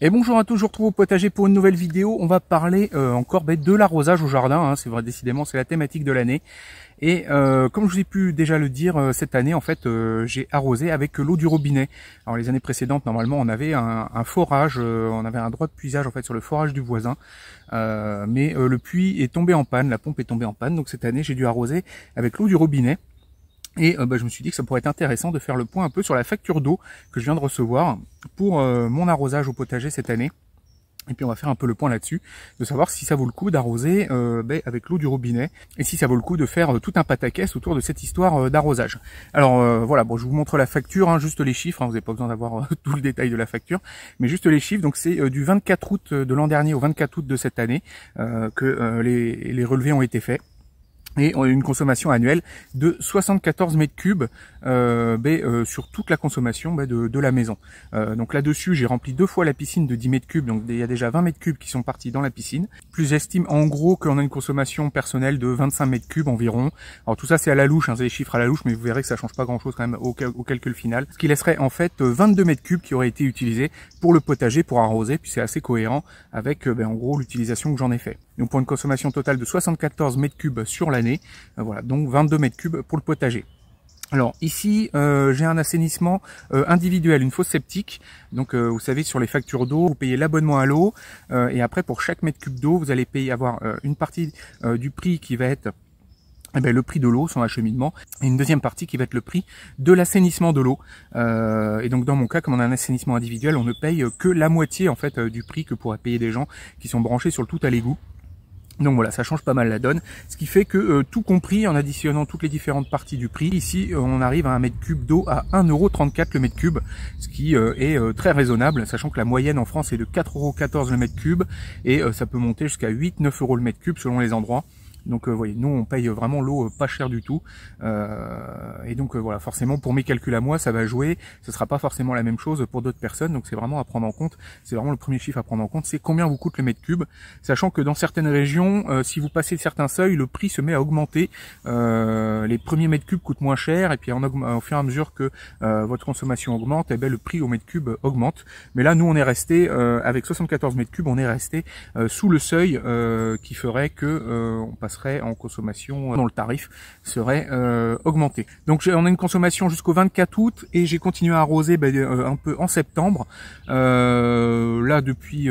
Et bonjour à tous, je vous retrouve au potager pour une nouvelle vidéo. On va parler encore de l'arrosage au jardin, hein. C'est vrai, décidément c'est la thématique de l'année. Et comme je vous ai pu déjà le dire, cette année en fait j'ai arrosé avec l'eau du robinet. Alors les années précédentes normalement on avait un forage, on avait un droit de puisage en fait sur le forage du voisin. Mais le puits est tombé en panne, la pompe est tombée en panne, donc cette année j'ai dû arroser avec l'eau du robinet. Et je me suis dit que ça pourrait être intéressant de faire le point un peu sur la facture d'eau que je viens de recevoir pour mon arrosage au potager cette année. Et puis on va faire un peu le point là-dessus, de savoir si ça vaut le coup d'arroser avec l'eau du robinet, et si ça vaut le coup de faire tout un pataquès autour de cette histoire d'arrosage. Alors voilà, bon, je vous montre la facture, hein, juste les chiffres, hein, vous n'avez pas besoin d'avoir tout le détail de la facture, mais juste les chiffres. Donc c'est du 24 août de l'an dernier au 24 août de cette année que les relevés ont été faits. Et on a une consommation annuelle de 74 mètres cubes sur toute la consommation de la maison. Donc là-dessus, j'ai rempli 2 fois la piscine de 10 mètres cubes, donc il y a déjà 20 mètres cubes qui sont partis dans la piscine. Plus j'estime en gros qu'on a une consommation personnelle de 25 mètres cubes environ. Alors tout ça c'est à la louche, hein, c'est les chiffres à la louche, mais vous verrez que ça change pas grand-chose quand même au calcul final. Ce qui laisserait en fait 22 mètres cubes qui auraient été utilisés pour le potager, pour arroser, puis c'est assez cohérent avec en gros l'utilisation que j'en ai fait. Donc pour une consommation totale de 74 mètres cubes sur l'année, voilà, donc 22 mètres cubes pour le potager. Alors ici j'ai un assainissement individuel, une fosse septique. Donc vous savez, sur les factures d'eau, vous payez l'abonnement à l'eau et après pour chaque mètre cube d'eau, vous allez payer une partie du prix qui va être le prix de l'eau, son acheminement, et une deuxième partie qui va être le prix de l'assainissement de l'eau. Et donc dans mon cas, comme on a un assainissement individuel, on ne paye que la moitié en fait du prix que pourraient payer des gens qui sont branchés sur le tout à l'égout. Donc voilà, ça change pas mal la donne, ce qui fait que tout compris, en additionnant toutes les différentes parties du prix, ici on arrive à un mètre cube d'eau à 1,34 € le mètre cube, ce qui est très raisonnable, sachant que la moyenne en France est de 4,14 € le mètre cube, et ça peut monter jusqu'à 8-9 € le mètre cube selon les endroits. Donc vous voyez, nous on paye vraiment l'eau pas cher du tout, et donc voilà, forcément pour mes calculs à moi ça va jouer, ce sera pas forcément la même chose pour d'autres personnes, donc c'est vraiment à prendre en compte, c'est vraiment le premier chiffre à prendre en compte, c'est combien vous coûte le mètre cube, sachant que dans certaines régions, si vous passez certains seuils, le prix se met à augmenter, les premiers mètres cubes coûtent moins cher, et puis au fur et à mesure que votre consommation augmente, le prix au mètre cube augmente, mais là nous on est resté, avec 74 mètres cubes, on est resté sous le seuil qui ferait que on passerait en consommation dont le tarif serait augmenté. Donc on a une consommation jusqu'au 24 août et j'ai continué à arroser un peu en septembre. Là depuis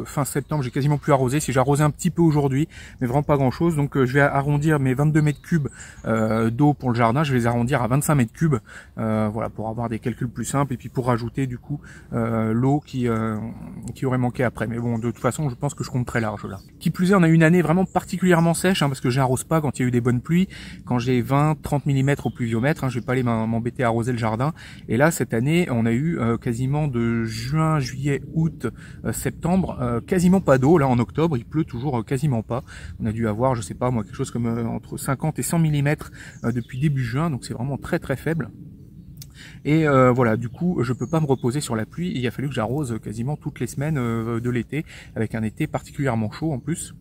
fin septembre j'ai quasiment plus arrosé, si j'ai arrosé un petit peu aujourd'hui, mais vraiment pas grand chose. Donc je vais arrondir mes 22 mètres cubes d'eau pour le jardin, je vais les arrondir à 25 mètres cubes, voilà, pour avoir des calculs plus simples et puis pour rajouter du coup l'eau qui aurait manqué après. Mais bon, de toute façon je pense que je compte très large là. Qui plus est, on a eu une année vraiment particulièrement sèche, hein, parce que j'arrose pas quand il y a eu des bonnes pluies, quand j'ai 20-30 mm au pluviomètre, hein, je vais pas aller m'embêter à arroser le jardin. Et là cette année on a eu quasiment de juin, juillet, août, septembre, quasiment pas d'eau. Là en octobre il pleut toujours quasiment pas, on a dû avoir, je sais pas moi, quelque chose comme entre 50 et 100 mm depuis début juin, donc c'est vraiment très très faible. Et voilà, du coup je peux pas me reposer sur la pluie, et il a fallu que j'arrose quasiment toutes les semaines de l'été, avec un été particulièrement chaud en plus.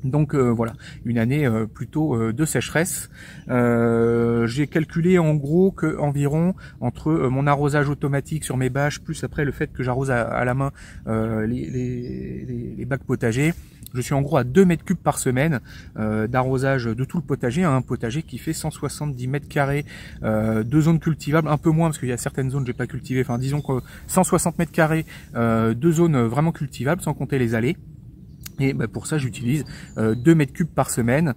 Donc voilà, une année plutôt de sécheresse. J'ai calculé en gros que environ entre mon arrosage automatique sur mes bâches, plus après le fait que j'arrose à la main les bacs potagers, je suis en gros à 2 mètres cubes par semaine d'arrosage de tout le potager, hein, un potager qui fait 170 mètres carrés, 2 zones cultivables, un peu moins parce qu'il y a certaines zones que j'ai pas cultivées, enfin disons que 160 mètres carrés, 2 zones vraiment cultivables sans compter les allées. Et pour ça j'utilise 2 mètres cubes par semaine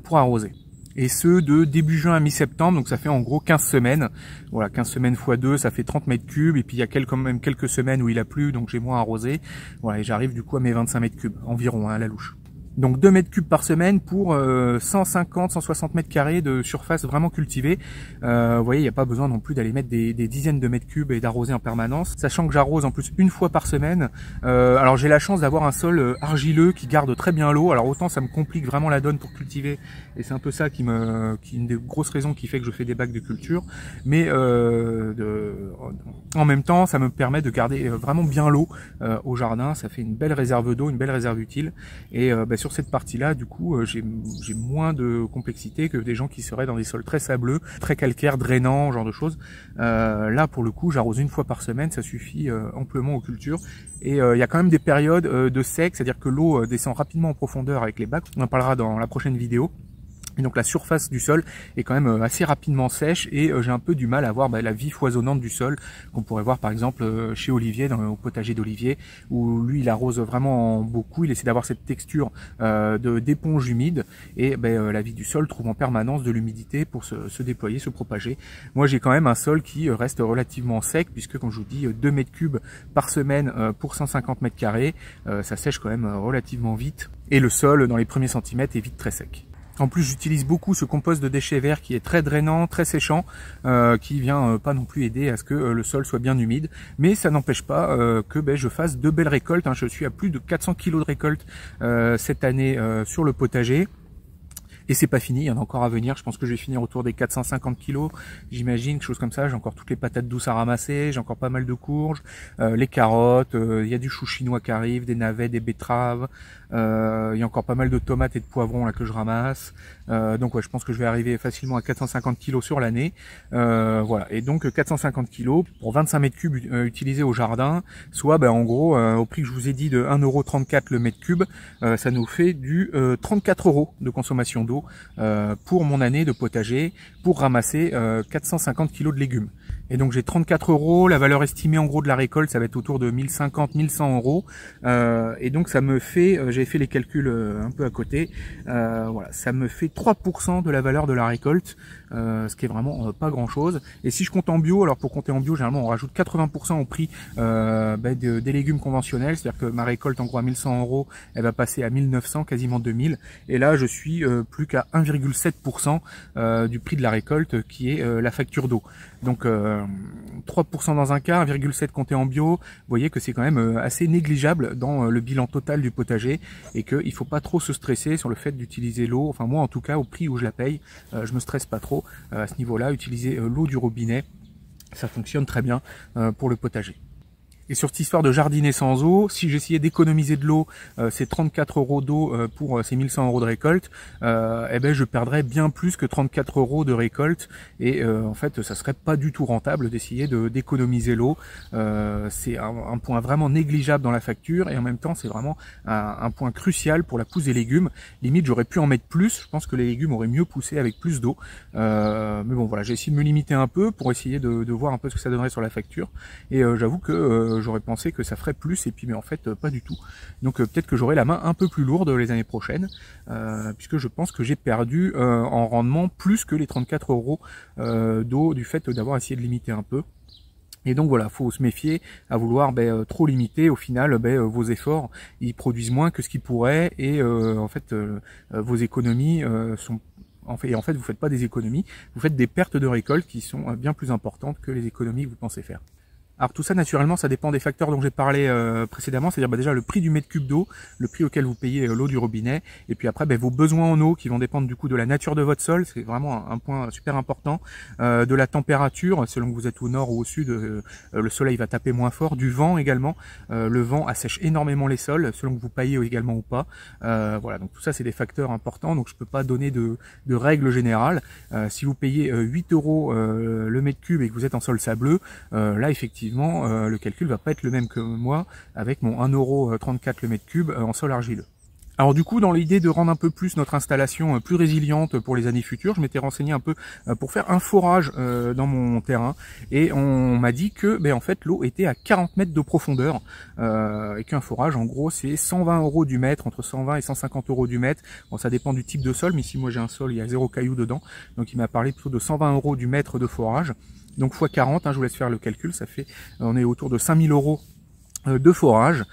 pour arroser. Et ce de début juin à mi-septembre, donc ça fait en gros 15 semaines. Voilà, 15 semaines x 2, ça fait 30 mètres cubes. Et puis il y a quand même quelques semaines où il a plu, donc j'ai moins arrosé. Voilà, et j'arrive du coup à mes 25 mètres cubes environ, hein, à la louche. Donc 2 mètres cubes par semaine pour 150-160 mètres carrés de surface vraiment cultivée. Vous voyez, il n'y a pas besoin non plus d'aller mettre des dizaines de mètres cubes et d'arroser en permanence. Sachant que j'arrose en plus une fois par semaine. Alors j'ai la chance d'avoir un sol argileux qui garde très bien l'eau. Alors autant ça me complique vraiment la donne pour cultiver. Et c'est un peu ça qui est une des grosses raisons qui fait que je fais des bacs de culture. Mais en même temps, ça me permet de garder vraiment bien l'eau au jardin. Ça fait une belle réserve d'eau, une belle réserve utile. Et sur cette partie-là, du coup, j'ai moins de complexité que des gens qui seraient dans des sols très sableux, très calcaires, drainants, genre de choses. Là, pour le coup, j'arrose une fois par semaine, ça suffit amplement aux cultures. Et il y a quand même des périodes de sec, c'est-à-dire que l'eau descend rapidement en profondeur avec les bacs. On en parlera dans la prochaine vidéo. Et donc la surface du sol est quand même assez rapidement sèche et j'ai un peu du mal à voir la vie foisonnante du sol qu'on pourrait voir par exemple chez Olivier, au potager d'Olivier, où lui il arrose vraiment beaucoup, il essaie d'avoir cette texture d'éponge humide et la vie du sol trouve en permanence de l'humidité pour se déployer, se propager. Moi j'ai quand même un sol qui reste relativement sec puisque comme je vous dis 2 mètres cubes par semaine pour 150 mètres carrés, ça sèche quand même relativement vite et le sol dans les premiers centimètres est vite très sec. En plus, j'utilise beaucoup ce compost de déchets verts qui est très drainant, très séchant, qui vient pas non plus aider à ce que le sol soit bien humide. Mais ça n'empêche pas que je fasse de belles récoltes. Je suis à plus de 400 kg de récolte cette année sur le potager. Et c'est pas fini, il y en a encore à venir. Je pense que je vais finir autour des 450 kilos, j'imagine, quelque chose comme ça. J'ai encore toutes les patates douces à ramasser, j'ai encore pas mal de courges, les carottes, il y a du chou chinois qui arrive, des navets, des betteraves, il y a encore pas mal de tomates et de poivrons là que je ramasse. Donc ouais, je pense que je vais arriver facilement à 450 kilos sur l'année. Voilà, et donc 450 kilos pour 25 mètres cubes utilisés au jardin, soit en gros au prix que je vous ai dit de 1,34 € le mètre cube, ça nous fait du 34 € de consommation d'eau pour mon année de potager pour ramasser 450 kg de légumes. Et donc j'ai 34 €, la valeur estimée en gros de la récolte ça va être autour de 1050-1100 €, et donc ça me fait, j'avais fait les calculs un peu à côté, voilà, ça me fait 3% de la valeur de la récolte, ce qui est vraiment pas grand chose. Et si je compte en bio, alors pour compter en bio généralement on rajoute 80% au prix des légumes conventionnels, c'est-à-dire que ma récolte en gros à 1100 €, elle va passer à 1900, quasiment 2000, et là je suis plus qu'à 1,7% du prix de la récolte qui est la facture d'eau. Donc 3% dans un cas, 1,7 compté en bio, vous voyez que c'est quand même assez négligeable dans le bilan total du potager et qu'il faut pas trop se stresser sur le fait d'utiliser l'eau. Enfin moi en tout cas au prix où je la paye, je me stresse pas trop à ce niveau-là. Utiliser l'eau du robinet, ça fonctionne très bien pour le potager. Et sur cette histoire de jardiner sans eau, si j'essayais d'économiser de l'eau, ces 34 € d'eau pour ces 1100 € de récolte, je perdrais bien plus que 34 € de récolte. Et en fait, ça serait pas du tout rentable d'essayer d'économiser l'eau. C'est un point vraiment négligeable dans la facture et en même temps, c'est vraiment un point crucial pour la pousse des légumes. Limite, j'aurais pu en mettre plus. Je pense que les légumes auraient mieux poussé avec plus d'eau. Mais bon, voilà, j'ai essayé de me limiter un peu pour essayer de voir un peu ce que ça donnerait sur la facture. Et j'avoue que j'aurais pensé que ça ferait plus et puis mais en fait pas du tout. Donc peut-être que j'aurai la main un peu plus lourde les années prochaines puisque je pense que j'ai perdu en rendement plus que les 34 € d'eau du fait d'avoir essayé de limiter un peu. Et donc voilà, faut se méfier à vouloir trop limiter. Au final, vos efforts, ils produisent moins que ce qu'ils pourraient et en fait vos économies sont en fait, vous faites pas des économies, vous faites des pertes de récolte qui sont bien plus importantes que les économies que vous pensez faire. Alors tout ça naturellement ça dépend des facteurs dont j'ai parlé précédemment, c'est-à-dire déjà le prix du mètre cube d'eau, le prix auquel vous payez l'eau du robinet, et puis après vos besoins en eau qui vont dépendre du coup de la nature de votre sol, c'est vraiment un point super important, de la température, selon que vous êtes au nord ou au sud, le soleil va taper moins fort, du vent également, le vent assèche énormément les sols, selon que vous paillez également ou pas, voilà, donc tout ça c'est des facteurs importants, donc je peux pas donner de règle générale. Si vous payez 8 € le mètre cube et que vous êtes en sol sableux, là effectivement le calcul va pas être le même que moi avec mon 1,34 € le mètre cube en sol argileux. Alors du coup, dans l'idée de rendre un peu plus notre installation plus résiliente pour les années futures, je m'étais renseigné un peu pour faire un forage dans mon terrain et on m'a dit que en fait l'eau était à 40 mètres de profondeur et qu'un forage en gros c'est 120 € du mètre, entre 120 et 150 € du mètre. Bon, ça dépend du type de sol, mais ici moi j'ai un sol, il y a 0 caillou dedans, donc il m'a parlé plutôt de 120 € du mètre de forage. Donc x 40, je vous laisse faire le calcul, ça fait, on est autour de 5000 € de forage,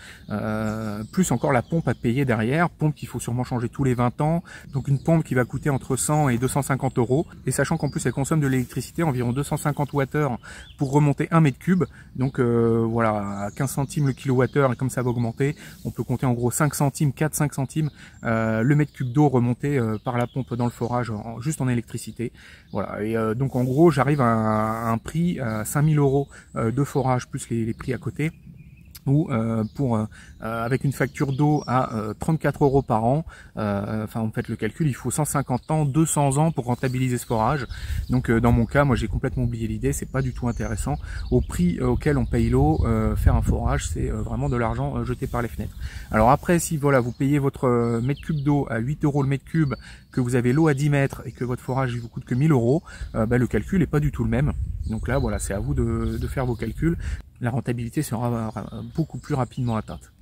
plus encore la pompe à payer derrière, pompe qu'il faut sûrement changer tous les 20 ans, donc une pompe qui va coûter entre 100 et 250 €, et sachant qu'en plus elle consomme de l'électricité, environ 250 Wh pour remonter 1 mètre cube, donc voilà, à 15 centimes le kilowattheure, et comme ça va augmenter, on peut compter en gros 5 centimes, 4-5 centimes le mètre cube d'eau remonté par la pompe dans le forage, juste en électricité, voilà, et donc en gros j'arrive à un prix à 5000 € de forage, plus les prix à côté. ou avec une facture d'eau à 34 € par an, enfin vous faites le calcul, il faut 150 ans, 200 ans pour rentabiliser ce forage. Donc dans mon cas, moi j'ai complètement oublié l'idée, c'est pas du tout intéressant. Au prix auquel on paye l'eau, faire un forage, c'est vraiment de l'argent jeté par les fenêtres. Alors après, si voilà, vous payez votre mètre cube d'eau à 8 € le mètre cube, que vous avez l'eau à 10 mètres et que votre forage il vous coûte que 1000 €, le calcul est pas du tout le même. Donc là voilà, c'est à vous de faire vos calculs. La rentabilité sera beaucoup plus rapidement atteinte.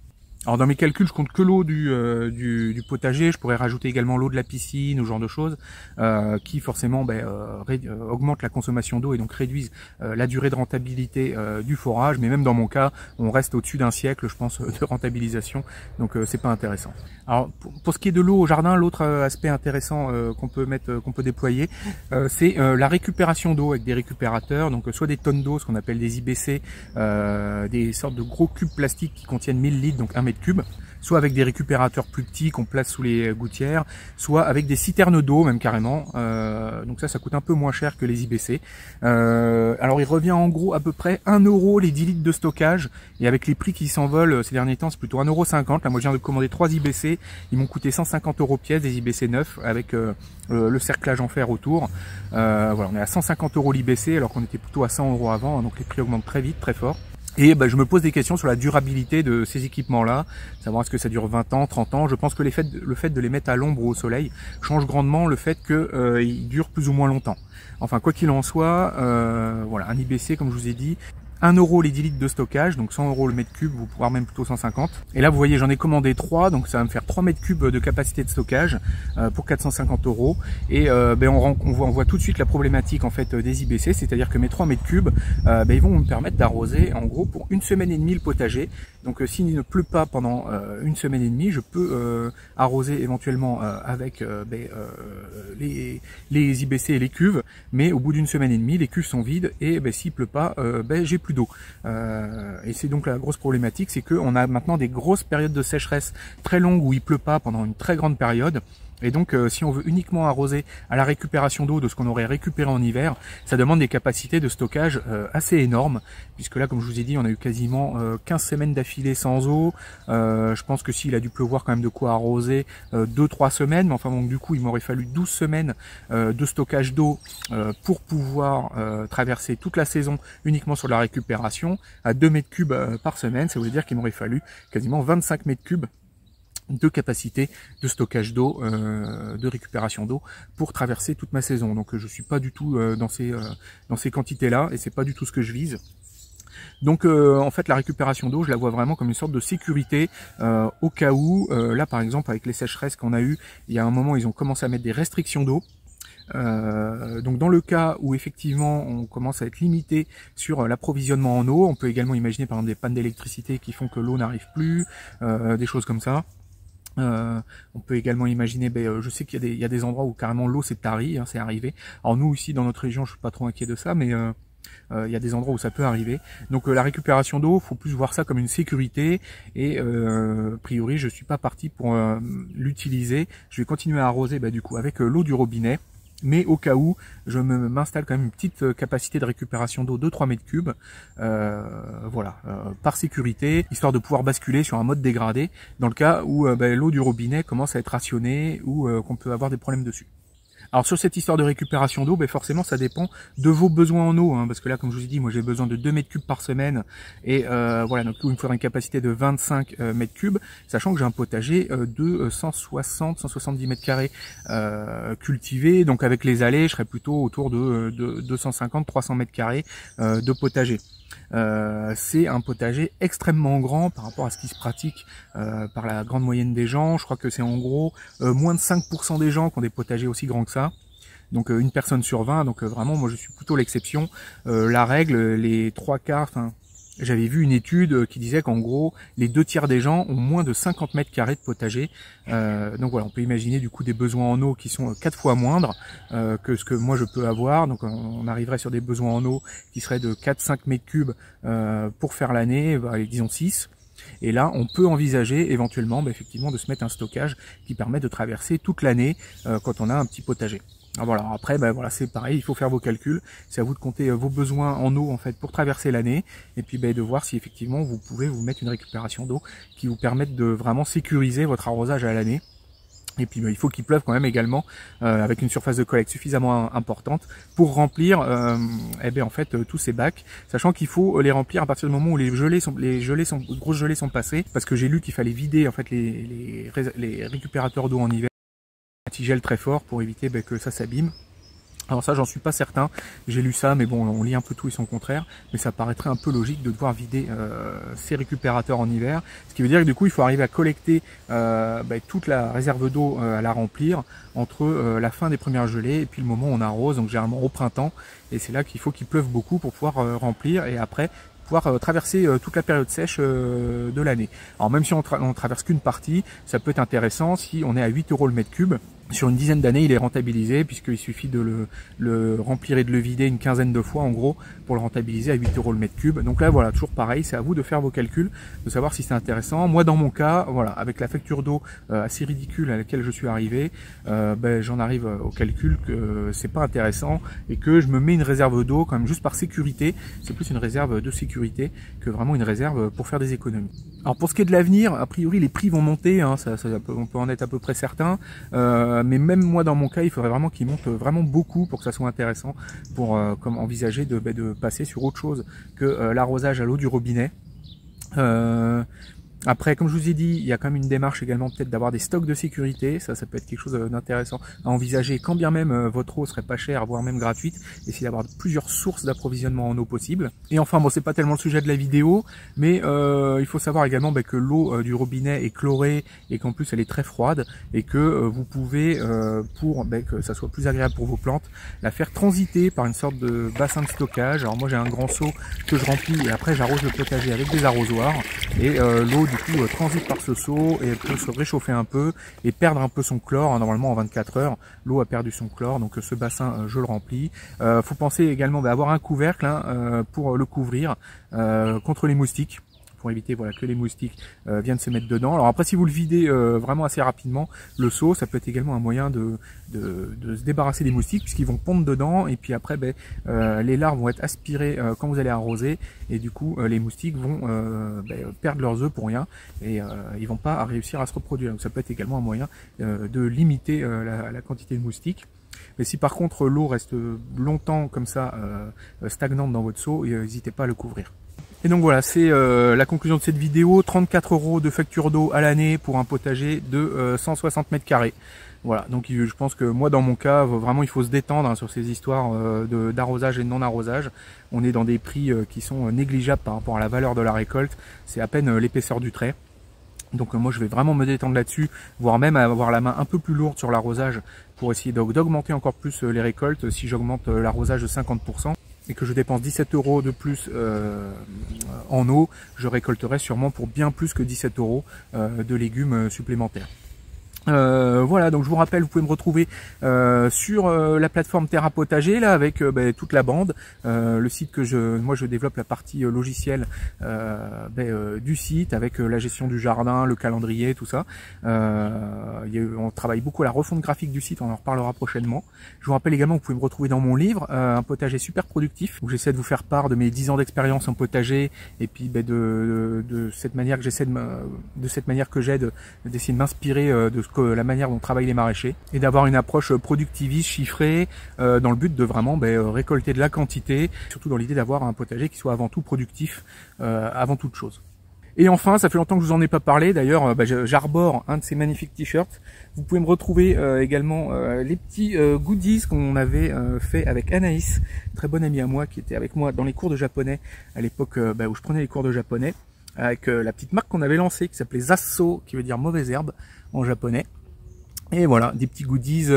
Alors dans mes calculs, je compte que l'eau du potager. Je pourrais rajouter également l'eau de la piscine ou ce genre de choses qui forcément augmentent la consommation d'eau et donc réduisent la durée de rentabilité du forage. Mais même dans mon cas, on reste au-dessus d'un siècle, je pense, de rentabilisation. Donc c'est pas intéressant. Alors pour ce qui est de l'eau au jardin, l'autre aspect intéressant qu'on peut déployer, c'est la récupération d'eau avec des récupérateurs. Donc soit des tonnes d'eau, ce qu'on appelle des IBC, des sortes de gros cubes plastiques qui contiennent 1000 litres, donc 1 mètre cube, soit avec des récupérateurs plus petits qu'on place sous les gouttières, soit avec des citernes d'eau même carrément. Donc ça coûte un peu moins cher que les IBC. Alors il revient en gros à peu près 1 € les 10 litres de stockage, et avec les prix qui s'envolent ces derniers temps, c'est plutôt 1,50 €. Là moi je viens de commander 3 IBC, ils m'ont coûté 150 € pièce, des IBC neufs avec le cerclage en fer autour. Voilà, on est à 150 € l'IBC alors qu'on était plutôt à 100 € avant, donc les prix augmentent très vite, très fort. Et je me pose des questions sur la durabilité de ces équipements-là, savoir est-ce que ça dure 20 ans, 30 ans. Je pense que le fait de les mettre à l'ombre ou au soleil change grandement le fait qu'ils durent plus ou moins longtemps. Enfin, quoi qu'il en soit, voilà, un IBC, comme je vous ai dit, 1 € les 10 litres de stockage, donc 100 € le mètre cube, voire même plutôt 150. Et là, vous voyez, j'en ai commandé 3, donc ça va me faire 3 mètres cubes de capacité de stockage pour 450 €. Et on voit tout de suite la problématique en fait des IBC, c'est-à-dire que mes 3 mètres cubes, ils vont me permettre d'arroser en gros pour 1 semaine et demie le potager. Donc s'il ne pleut pas pendant 1 semaine et demie, je peux arroser éventuellement avec les IBC et les cuves, mais au bout d'1 semaine et demie, les cuves sont vides et s'il pleut pas, j'ai plus d'eau. Et c'est donc la grosse problématique, c'est qu'on a maintenant des grosses périodes de sécheresse très longues où il pleut pas pendant une très grande période. Et donc si on veut uniquement arroser à la récupération d'eau de ce qu'on aurait récupéré en hiver, ça demande des capacités de stockage assez énormes, puisque là comme je vous ai dit on a eu quasiment 15 semaines d'affilée sans eau. Je pense que s'il a dû pleuvoir quand même de quoi arroser 2-3 semaines, mais enfin donc du coup il m'aurait fallu 12 semaines de stockage d'eau pour pouvoir traverser toute la saison uniquement sur la récupération à 2 mètres cubes par semaine. Ça veut dire qu'il m'aurait fallu quasiment 25 mètres cubes de capacité de stockage d'eau, de récupération d'eau pour traverser toute ma saison. Donc je suis pas du tout dans ces quantités-là et c'est pas du tout ce que je vise. Donc en fait la récupération d'eau je la vois vraiment comme une sorte de sécurité au cas où, là par exemple avec les sécheresses qu'on a eu, il y a un moment ils ont commencé à mettre des restrictions d'eau. Donc dans le cas où effectivement on commence à être limité sur l'approvisionnement en eau, on peut également imaginer par exemple des pannes d'électricité qui font que l'eau n'arrive plus, des choses comme ça. On peut également imaginer, je sais qu'il y a des endroits où carrément l'eau s'est tarie, hein, c'est arrivé. Alors nous ici dans notre région, je suis pas trop inquiet de ça, mais il y a des endroits où ça peut arriver. Donc la récupération d'eau, faut plus voir ça comme une sécurité et a priori je suis pas parti pour l'utiliser. Je vais continuer à arroser du coup avec l'eau du robinet. Mais au cas où, je m'installe quand même une petite capacité de récupération d'eau de 3 mètres cubes, par sécurité, histoire de pouvoir basculer sur un mode dégradé, dans le cas où l'eau du robinet commence à être rationnée ou qu'on peut avoir des problèmes dessus. Alors sur cette histoire de récupération d'eau, forcément ça dépend de vos besoins en eau, hein, parce que là comme je vous ai dit, moi j'ai besoin de 2 mètres cubes par semaine, et voilà, donc il me faudra une capacité de 25 mètres cubes, sachant que j'ai un potager de 160-170 mètres carrés cultivé, donc avec les allées, je serais plutôt autour de 250-300 mètres carrés de potager. C'est un potager extrêmement grand par rapport à ce qui se pratique par la grande moyenne des gens. Je crois que c'est en gros moins de 5% des gens qui ont des potagers aussi grands que ça. Donc une personne sur 20, donc vraiment moi je suis plutôt l'exception. La règle, les 3/4, enfin j'avais vu une étude qui disait qu'en gros les 2/3 des gens ont moins de 50 mètres carrés de potager. Donc voilà, on peut imaginer du coup des besoins en eau qui sont 4 fois moindres que ce que moi je peux avoir. Donc on arriverait sur des besoins en eau qui seraient de 4-5 mètres cubes pour faire l'année, disons 6. Et là, on peut envisager éventuellement effectivement de se mettre un stockage qui permet de traverser toute l'année quand on a un petit potager. Alors voilà, après ben voilà, c'est pareil, il faut faire vos calculs, c'est à vous de compter vos besoins en eau en fait pour traverser l'année, et puis ben, de voir si effectivement vous pouvez vous mettre une récupération d'eau qui vous permette de vraiment sécuriser votre arrosage à l'année. Et puis il faut qu'il pleuve quand même également avec une surface de collecte suffisamment importante pour remplir eh bien, en fait tous ces bacs, sachant qu'il faut les remplir à partir du moment où les grosses gelées sont passées, parce que j'ai lu qu'il fallait vider en fait les récupérateurs d'eau en hiver antigel très fort pour éviter que ça s'abîme. Alors ça, j'en suis pas certain, j'ai lu ça, mais bon, on lit un peu tout et son contraire, mais ça paraîtrait un peu logique de devoir vider ces récupérateurs en hiver, ce qui veut dire que du coup, il faut arriver à collecter toute la réserve d'eau à la remplir entre la fin des premières gelées et puis le moment où on arrose, donc généralement au printemps, et c'est là qu'il faut qu'il pleuve beaucoup pour pouvoir remplir, et après pouvoir traverser toute la période sèche de l'année. Alors même si on traverse qu'une partie, ça peut être intéressant si on est à 8 € le mètre cube. Sur une dizaine d'années, il est rentabilisé puisqu'il suffit de le remplir et de le vider une quinzaine de fois en gros pour le rentabiliser à 8 € le mètre cube. Donc là voilà, toujours pareil, c'est à vous de faire vos calculs, de savoir si c'est intéressant. Moi dans mon cas, voilà, avec la facture d'eau assez ridicule à laquelle je suis arrivé, j'en arrive au calcul que c'est pas intéressant et que je me mets une réserve d'eau quand même juste par sécurité. C'est plus une réserve de sécurité que vraiment une réserve pour faire des économies. Alors pour ce qui est de l'avenir, a priori les prix vont monter, hein, on peut en être à peu près certain. Mais même moi dans mon cas, il faudrait vraiment qu'il monte vraiment beaucoup pour que ça soit intéressant pour comme envisager de passer sur autre chose que l'arrosage à l'eau du robinet. Après, comme je vous ai dit, il y a quand même une démarche également peut-être d'avoir des stocks de sécurité. Ça peut être quelque chose d'intéressant à envisager, quand bien même votre eau serait pas chère, voire même gratuite. Essayer d'avoir plusieurs sources d'approvisionnement en eau possible. Et enfin, bon, c'est pas tellement le sujet de la vidéo, mais il faut savoir également que l'eau du robinet est chlorée et qu'en plus elle est très froide et que vous pouvez, pour que ça soit plus agréable pour vos plantes, la faire transiter par une sorte de bassin de stockage. Alors moi j'ai un grand seau que je remplis et après j'arrose le potager avec des arrosoirs et l'eau du coup transite par ce seau et elle peut se réchauffer un peu et perdre un peu son chlore. Normalement en 24 heures l'eau a perdu son chlore, donc ce bassin je le remplis. Faut penser également à avoir un couvercle pour le couvrir contre les moustiques, pour éviter voilà que les moustiques viennent se mettre dedans. Alors après, si vous le videz vraiment assez rapidement, le seau, ça peut être également un moyen de se débarrasser des moustiques puisqu'ils vont pondre dedans et puis après les larves vont être aspirées quand vous allez arroser et du coup les moustiques vont perdre leurs œufs pour rien et ils vont pas réussir à se reproduire. Donc ça peut être également un moyen de limiter la quantité de moustiques. Mais si par contre l'eau reste longtemps comme ça stagnante dans votre seau, n'hésitez pas à le couvrir. Et donc voilà, c'est la conclusion de cette vidéo. 34 € de facture d'eau à l'année pour un potager de 160 mètres carrés. Voilà, donc je pense que moi dans mon cas, vraiment il faut se détendre sur ces histoires d'arrosage et de non-arrosage. On est dans des prix qui sont négligeables par rapport à la valeur de la récolte. C'est à peine l'épaisseur du trait. Donc moi je vais vraiment me détendre là-dessus, voire même avoir la main un peu plus lourde sur l'arrosage pour essayer d'augmenter encore plus les récoltes. Si j'augmente l'arrosage de 50%, et que je dépense 17 € de plus en eau, je récolterai sûrement pour bien plus que 17 € de légumes supplémentaires. Voilà, donc je vous rappelle, vous pouvez me retrouver sur la plateforme Terra Potager là avec toute la bande, le site que moi je développe la partie logicielle du site avec la gestion du jardin, le calendrier, tout ça. On travaille beaucoup à la refonte graphique du site, on en reparlera prochainement. Je vous rappelle également que vous pouvez me retrouver dans mon livre un potager super productif où j'essaie de vous faire part de mes 10 ans d'expérience en potager et puis de cette manière que j'essaie d'essayer de m'inspirer de la manière dont travaillent les maraîchers et d'avoir une approche productiviste, chiffrée, dans le but de vraiment récolter de la quantité, surtout dans l'idée d'avoir un potager qui soit avant tout productif, avant toute chose. Et enfin, ça fait longtemps que je vous en ai pas parlé, d'ailleurs j'arbore un de ces magnifiques t-shirts. Vous pouvez me retrouver également les petits goodies qu'on avait fait avec Anaïs, très bonne amie à moi qui était avec moi dans les cours de japonais à l'époque où je prenais les cours de japonais, avec la petite marque qu'on avait lancée qui s'appelait Zasso, qui veut dire mauvaise herbe en japonais. Et voilà, des petits goodies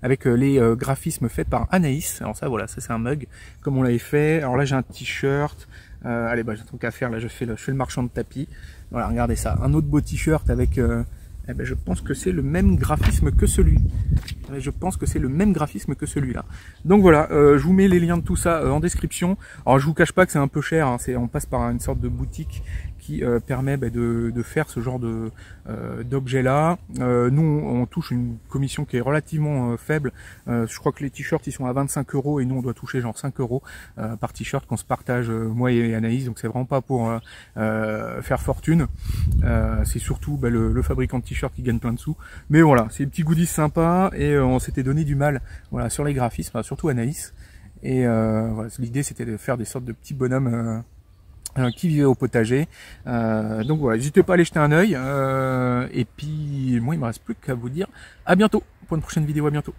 avec les graphismes faits par Anaïs. Alors ça, voilà, ça c'est un mug comme on l'avait fait. Alors là j'ai un t-shirt. Allez, j'ai un truc à faire. Là je fais le marchand de tapis. Voilà, regardez ça. Un autre beau t-shirt avec. Je pense que c'est le même graphisme que celui. Je pense que c'est le même graphisme que celui-là. Donc voilà, je vous mets les liens de tout ça en description. Alors je vous cache pas que c'est un peu cher. Hein, on passe par une sorte de boutique qui permet de faire ce genre de d'objet là. Nous on touche une commission qui est relativement faible. Je crois que les t-shirts ils sont à 25 € et nous on doit toucher genre 5 € par t-shirt qu'on se partage moi et Anaïs, donc c'est vraiment pas pour faire fortune. C'est surtout le fabricant de t-shirts qui gagne plein de sous. Mais voilà, c'est des petits goodies sympas et on s'était donné du mal voilà, sur les graphismes, surtout Anaïs. Et voilà, l'idée c'était de faire des sortes de petits bonhommes qui vivaient au potager. Donc voilà, n'hésitez pas à aller jeter un œil. Et puis moi il me reste plus qu'à vous dire à bientôt pour une prochaine vidéo, à bientôt.